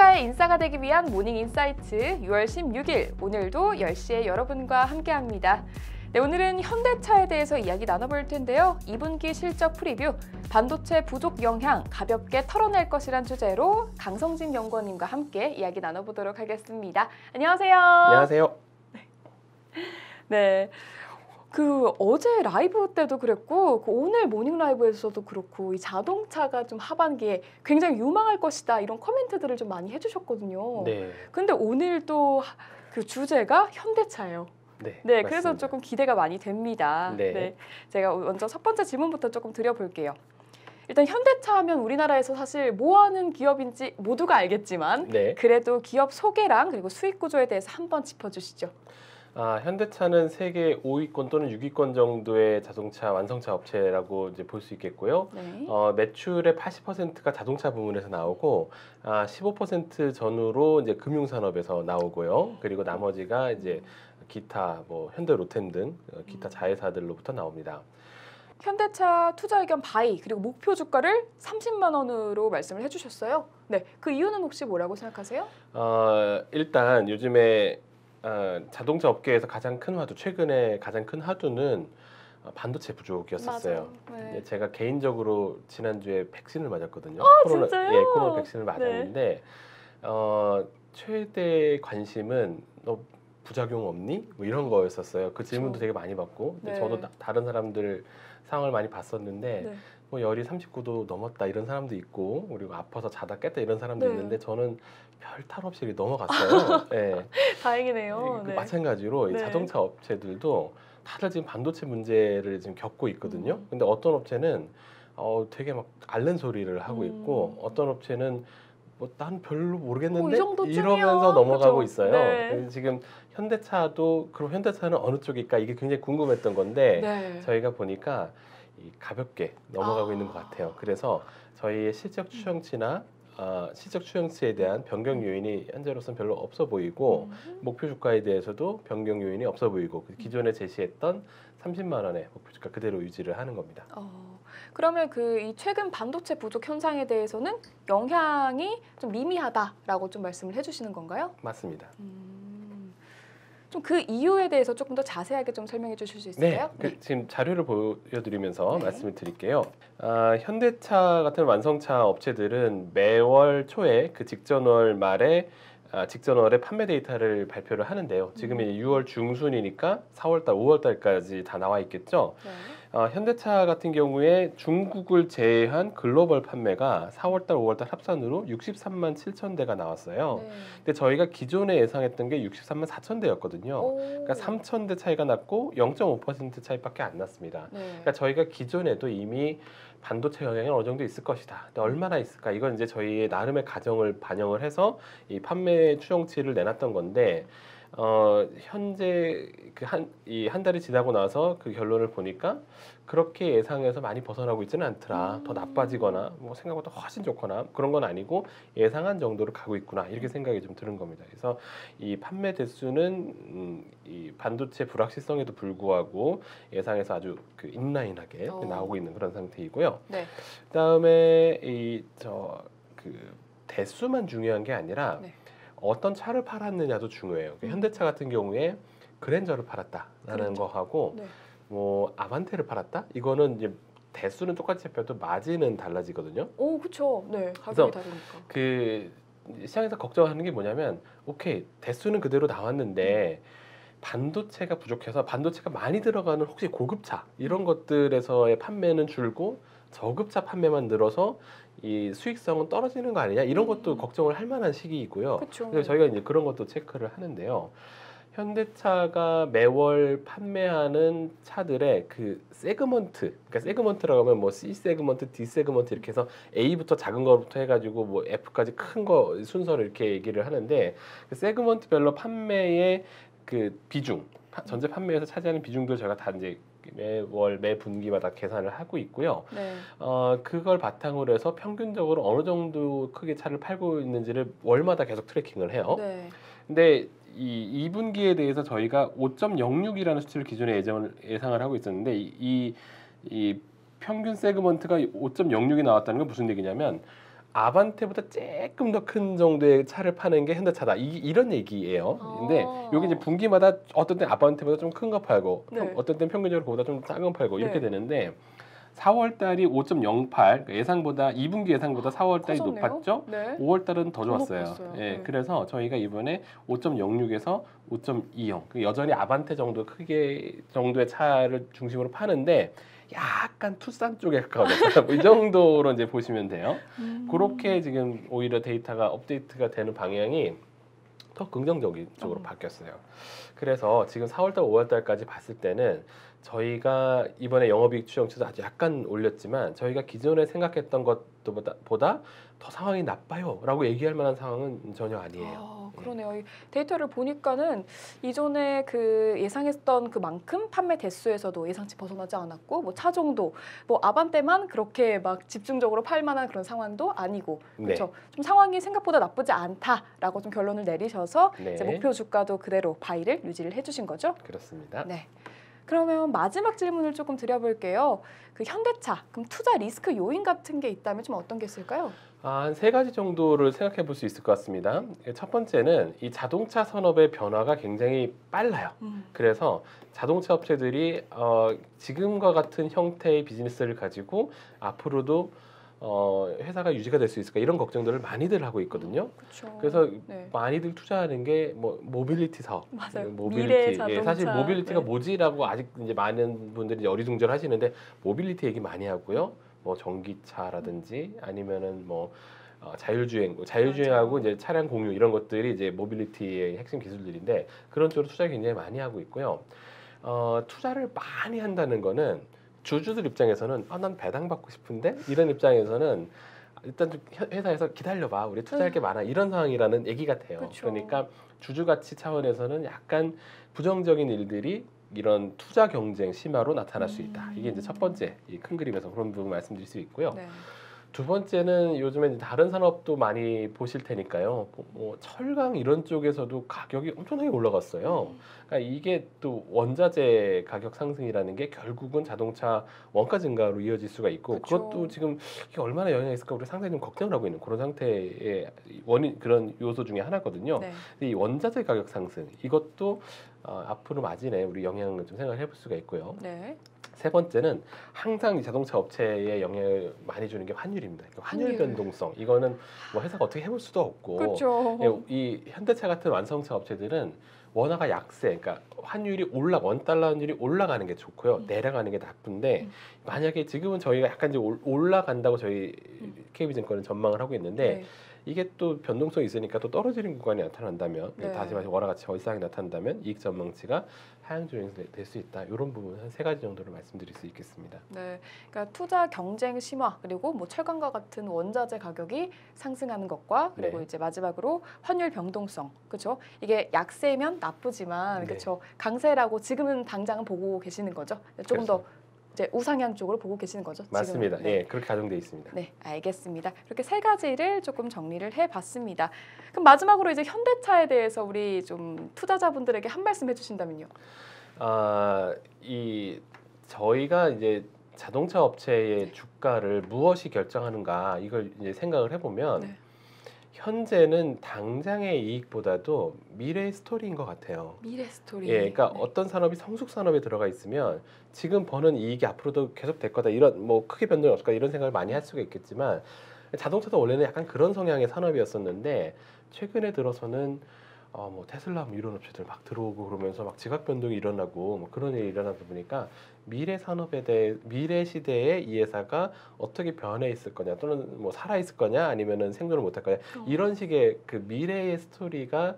투자의 인싸가 되기 위한 모닝 인사이트 6월 16일 오늘도 10시에 여러분과 함께합니다. 네, 오늘은 현대차에 대해서 이야기 나눠볼 텐데요. 2분기 실적 프리뷰, 반도체 부족 영향 가볍게 털어낼 것이란 주제로 강성진 연구원님과 함께 이야기 나눠보도록 하겠습니다. 안녕하세요. 안녕하세요. 네. 어제 라이브 때도 그랬고 오늘 모닝 라이브에서도 그렇고 이 자동차가 좀 하반기에 굉장히 유망할 것이다 이런 코멘트들을 좀 많이 해주셨거든요. 네. 근데 오늘 또 그 주제가 현대차예요. 네, 그래서 맞습니다. 조금 기대가 많이 됩니다. 네. 제가 먼저 첫 번째 질문부터 조금 드려볼게요. 일단 현대차 하면 우리나라에서 사실 뭐 하는 기업인지 모두가 알겠지만 네. 그래도 기업 소개랑 그리고 수익 구조에 대해서 한번 짚어주시죠. 현대차는 세계 5위권 또는 6위권 정도의 자동차 완성차 업체라고 이제 볼 수 있겠고요. 네. 매출의 80%가 자동차 부문에서 나오고 15% 전후로 이제 금융산업에서 나오고요. 그리고 나머지가 이제 기타 뭐 현대 로템 등 기타 자회사들로부터 나옵니다. 현대차 투자 의견 바이 그리고 목표 주가를 30만 원으로 말씀을 해주셨어요. 네, 그 이유는 혹시 뭐라고 생각하세요? 일단 요즘에 자동차 업계에서 가장 큰 화두, 최근에 가장 큰 화두는 반도체 부족이었었어요. 네. 제가 개인적으로 지난주에 백신을 맞았거든요. 진짜요? 예, 코로나 백신을 맞았는데 최대 관심은 너 부작용 없니? 뭐 이런 거였었어요. 그 질문도 되게 많이 받고 근데 저도 다른 사람들 상황을 많이 봤었는데 뭐 열이 39도 넘었다 이런 사람도 있고 그리고 아파서 자다 깼다 이런 사람도 있는데 저는 별 탈 없이 넘어갔어요. 네. 다행이네요. 마찬가지로 이 자동차 업체들도 다들 지금 반도체 문제를 지금 겪고 있거든요. 근데 어떤 업체는 되게 막 앓는 소리를 하고 있고 어떤 업체는 뭐 난 별로 모르겠는데 이러면서 넘어가고 그쵸? 있어요. 네. 지금 현대차도 그럼 현대차는 어느 쪽일까 이게 굉장히 궁금했던 건데 저희가 보니까 가볍게 넘어가고 있는 것 같아요. 그래서 저희의 실적 추정치나 실적 추정치에 대한 변경 요인이 현재로서는 별로 없어 보이고 목표 주가에 대해서도 변경 요인이 없어 보이고 기존에 제시했던 30만 원의 목표 주가 그대로 유지를 하는 겁니다. 그러면 이 최근 반도체 부족 현상에 대해서는 영향이 좀 미미하다라고 좀 말씀을 해주시는 건가요? 맞습니다. 좀 그 이유에 대해서 조금 더 자세하게 좀 설명해 주실 수 있을까요? 네. 지금 자료를 보여드리면서 말씀을 드릴게요. 현대차 같은 완성차 업체들은 매월 초에 그 직전월 말에 직전월에 판매 데이터를 발표를 하는데요. 지금이 6월 중순이니까 4월달, 5월달까지 다 나와 있겠죠. 현대차 같은 경우에 중국을 제외한 글로벌 판매가 4월달, 5월달 합산으로 63만 7천 대가 나왔어요. 근데 저희가 기존에 예상했던 게 63만 4천 대였거든요. 그러니까 3천 대 차이가 났고 0.5% 차이밖에 안 났습니다. 그러니까 저희가 기존에도 이미 반도체 영향이 어느 정도 있을 것이다. 근데 얼마나 있을까? 이건 이제 저희의 나름의 가정을 반영을 해서 이 판매 추정치를 내놨던 건데 현재 한 달이 지나고 나서 그 결론을 보니까 그렇게 예상해서 많이 벗어나고 있지는 않더라. 더 나빠지거나 뭐 생각보다 훨씬 좋거나 그런 건 아니고 예상한 정도로 가고 있구나 이렇게 생각이 좀 드는 겁니다. 그래서 이 판매 대수는 이 반도체 불확실성에도 불구하고 예상해서 아주 인라인하게 나오고 있는 그런 상태이고요. 그다음에 대수만 중요한 게 아니라 어떤 차를 팔았느냐도 중요해요. 현대차 같은 경우에 그랜저를 팔았다라는 거하고 뭐 아반떼를 팔았다? 이거는 이제 대수는 똑같이 잡혀도 마진은 달라지거든요. 그렇죠. 네, 가격이 다르니까. 시장에서 걱정하는 게 뭐냐면 오케이, 대수는 그대로 나왔는데 반도체가 부족해서 반도체가 많이 들어가는 혹시 고급차 이런 것들에서의 판매는 줄고 저급차 판매만 늘어서 이 수익성은 떨어지는 거 아니냐 이런 것도 걱정을 할 만한 시기이고요. 그래서 저희가 이제 그런 것도 체크를 하는데요. 현대차가 매월 판매하는 차들의 세그먼트, 그러니까 세그먼트라고 하면 뭐 C 세그먼트, D 세그먼트 이렇게 해서 A부터 작은 거부터 해가지고 뭐 F까지 큰 거 순서를 이렇게 얘기를 하는데 그 세그먼트별로 판매의 비중, 전체 판매에서 차지하는 비중도 저희가 다 이제 매월 매 분기마다 계산을 하고 있고요. 그걸 바탕으로 해서 평균적으로 어느 정도 크게 차를 팔고 있는지를 월마다 계속 트래킹을 해요. 근데 이 2분기에 대해서 저희가 5.06이라는 수치를 기존에 예상을 하고 있었는데 이 평균 세그먼트가 5.06이 나왔다는 건 무슨 얘기냐면 아반떼보다 조금 더 큰 정도의 차를 파는 게 현대차다. 이런 얘기예요. 근데 여기 이제 분기마다 어떤 때 아반떼보다 좀 큰 거 팔고 네. 어떤 때 평균적으로 그보다 좀 작은 거 팔고 이렇게 네. 되는데 4월 달이 5.08 예상보다 2분기 예상보다 4월 달이 커졌네요. 높았죠. 네. 5월 달은 더 더 좋았어요. 높았어요. 예, 네. 그래서 저희가 이번에 5.06에서 5.20 여전히 아반떼 정도 크게 정도의 차를 중심으로 파는데 약간 투싼 쪽에 가까워졌다. 이 정도로 이제 보시면 돼요. 그렇게 지금 오히려 데이터가 업데이트가 되는 방향이 더 긍정적인 쪽으로 바뀌었어요. 그래서 지금 4월달, 5월달까지 봤을 때는 저희가 이번에 영업이익 추정치도 아주 약간 올렸지만 저희가 기존에 생각했던 것보다 더 상황이 나빠요라고 얘기할 만한 상황은 전혀 아니에요. 그러네요. 이 데이터를 보니까는 이전에 그 예상했던 그만큼 판매 대수에서도 예상치 벗어나지 않았고 뭐 차종도 뭐 아반떼만 그렇게 막 집중적으로 팔 만한 그런 상황도 아니고 그렇죠. 좀 상황이 생각보다 나쁘지 않다라고 좀 결론을 내리셔서 이제 목표 주가도 그대로 바이를 유지를 해주신 거죠? 그렇습니다. 네. 그러면 마지막 질문을 조금 드려볼게요. 그 현대차, 그럼 투자 리스크 요인 같은 게 있다면 좀 어떤 게 있을까요? 한 3가지 정도를 생각해 볼 수 있을 것 같습니다. 첫 번째는 이 자동차 산업의 변화가 굉장히 빨라요. 그래서 자동차 업체들이 지금과 같은 형태의 비즈니스를 가지고 앞으로도 회사가 유지가 될 수 있을까 이런 걱정들을 많이들 하고 있거든요. 그쵸. 그래서 네. 많이들 투자하는 게 뭐 모빌리티 사업, 맞아요. 모빌리티. 자동차. 예, 사실 모빌리티가 네. 뭐지라고 아직 이제 많은 분들이 이제 어리둥절하시는데 모빌리티 얘기 많이 하고요. 뭐 전기차라든지 아니면은 뭐 자율주행하고 이제 차량 공유 이런 것들이 이제 모빌리티의 핵심 기술들인데 그런 쪽으로 투자 굉장히 많이 하고 있고요. 투자를 많이 한다는 거는 주주들 입장에서는 난 배당 받고 싶은데 이런 입장에서는 일단 좀 회사에서 기다려봐 우리 투자할 게 많아 이런 상황이라는 얘기 같아요. 그쵸. 그러니까 주주 가치 차원에서는 약간 부정적인 일들이 이런 투자 경쟁 심화로 나타날 수 있다. 이게 이제 첫 번째 이 큰 그림에서 그런 부분 말씀드릴 수 있고요. 네. 두 번째는 요즘에 이제 다른 산업도 많이 보실 테니까요. 뭐 철강 이런 쪽에서도 가격이 엄청나게 올라갔어요. 그러니까 이게 또 원자재 가격 상승이라는 게 결국은 자동차 원가 증가로 이어질 수가 있고 그쵸. 그것도 지금 이게 얼마나 영향이 있을까 우리 상당히 좀 걱정을 하고 있는 그런 상태의 원인 그런 요소 중에 하나거든요. 네. 근데 이 원자재 가격 상승 이것도 앞으로 마진에 우리 영향을 좀 생각해 볼 수가 있고요. 네. 세 번째는 항상 이 자동차 업체에 영향을 많이 주는 게 환율입니다. 환율 환율. 변동성 이거는 뭐 회사가 어떻게 해볼 수도 없고 그렇죠. 이 현대차 같은 완성차 업체들은 원화가 약세, 그러니까 환율이 원달러 환율이 올라가는 게 좋고요, 내려가는 게 나쁜데 만약에 지금은 저희가 약간 이제 올라간다고 저희 KB증권은 전망을 하고 있는데. 네. 이게 또 변동성이 있으니까 또 떨어지는 구간이 나타난다면 네. 다시 말해서 원화 가치 이상이 나타난다면 이익 전망치가 하향 조정이 될 수 있다. 이런 부분 한 3가지 정도를 말씀드릴 수 있겠습니다. 네, 그러니까 투자 경쟁 심화 그리고 뭐 철강과 같은 원자재 가격이 상승하는 것과 그리고 네. 이제 마지막으로 환율 변동성, 그렇죠? 이게 약세면 나쁘지만 네. 그렇죠? 강세라고 지금은 당장은 보고 계시는 거죠? 조금 더 이제 우상향 쪽으로 보고 계시는 거죠? 맞습니다. 지금은. 네. 예, 그렇게 가정돼 있습니다. 네, 알겠습니다. 이렇게 3가지를 조금 정리를 해봤습니다. 그럼 마지막으로 이제 현대차에 대해서 우리 좀 투자자분들에게 한 말씀 해주신다면요. 저희가 이제 자동차 업체의 주가를 무엇이 결정하는가 이걸 이제 생각을 해보면 네. 현재는 당장의 이익보다도 미래의 스토리인 것 같아요. 미래 스토리. 예, 그러니까 네. 어떤 산업이 성숙 산업에 들어가 있으면 지금 버는 이익이 앞으로도 계속 될 거다 이런 뭐 크게 변동이 없을 거다 이런 생각을 많이 할 수가 있겠지만 자동차도 원래는 약간 그런 성향의 산업이었었는데 최근에 들어서는 뭐 테슬라 이런 업체들 막 들어오고 그러면서 막 지각 변동이 일어나고 뭐 그런 일이 일어나다 보니까 미래 산업에 대해 미래 시대에 이 회사가 어떻게 변해 있을 거냐 또는 뭐 살아 있을 거냐 아니면은 생존을 못할 거냐 이런 식의 그 미래의 스토리가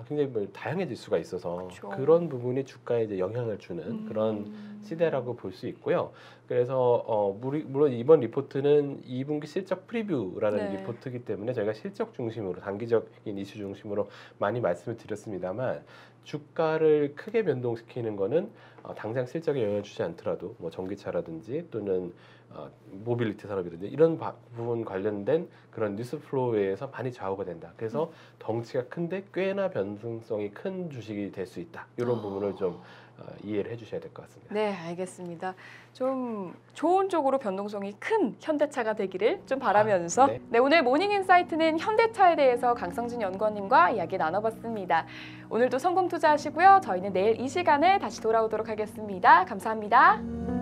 굉장히 뭐 다양해질 수가 있어서 그쵸. 그런 부분이 주가에 이제 영향을 주는 그런 시대라고 볼 수 있고요. 그래서 물론 이번 리포트는 2분기 실적 프리뷰라는 네. 리포트이기 때문에 저희가 실적 중심으로 단기적인 이슈 중심으로 많이 말씀을 드렸습니다만 주가를 크게 변동시키는 거는 당장 실적에 영향을 주지 않더라도 뭐 전기차라든지 또는 모빌리티 산업이든지 이런 부분 관련된 그런 뉴스 플로우에 의해서 많이 좌우가 된다. 그래서 덩치가 큰데 꽤나 변동성이 큰 주식이 될 수 있다. 이런 부분을 좀 이해를 해주셔야 될 것 같습니다. 네, 알겠습니다. 좀 좋은 쪽으로 변동성이 큰 현대차가 되기를 좀 바라면서 네. 네, 오늘 모닝 인사이트는 현대차에 대해서 강성진 연구원님과 이야기 나눠봤습니다. 오늘도 성공 투자하시고요. 저희는 내일 이 시간에 다시 돌아오도록 하겠습니다. 감사합니다.